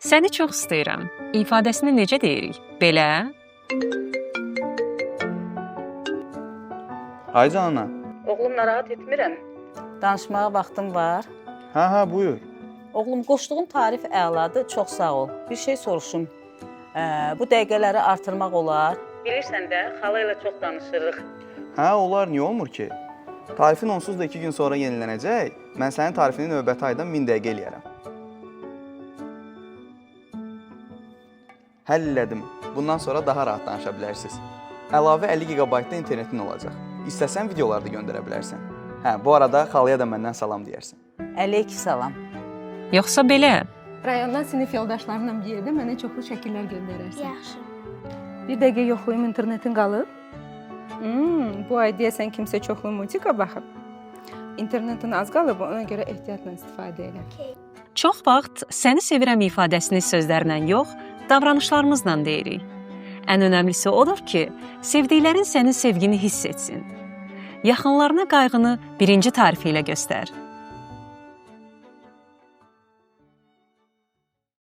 Səni çox istəyirəm ifadəsini necə deyirik? Belə? Ay canana. Oğlum, narahat etmirəm. Danışmağa vaxtım var. Hə, buyur. Oğlum, qoşduğun tarif əladır, çox sağ ol. Bir şey soruşum. Bu dəqiqələri artırmaq olar. Bilirsən də, xala ilə çox danışırıq. Hə, olar, niyə olmur ki? Tarifin onsuz da 2 gün sonra yenilənəcək. Mən sənin tarifini növbəti aydan 1000 dəqiqə eləyərəm. Həll elədim. Bundan sonra daha rahat danışa bilərsiniz. Əlavə 50 GB-da internetin olacaq. İstəsən videolar da göndərə bilərsən. Hə, bu arada xalaya da məndən salam deyərsən. Əleyk salam. Yoxsa belə? Rayondan sinif yoldaşlarımla bir yerdə mənə çoxlu şəkillər göndərərsən. Yaxşı. Bir dəqiqə yoxlayım, internetin qalıb. Bu ay deyəsən kimsə çoxlu multika baxıb. İnternetin az qalıb, ona görə ehtiyatla istifadə elə. Çox vaxt səni sevirəm ifadəsini sözlərlə yox, davranışlarımızla deyirik. Ən önəmlisi odur ki, sevdiklərin sənin sevgini hiss etsin. Yaxınlarına qayğını birinci tarifi ilə göstər.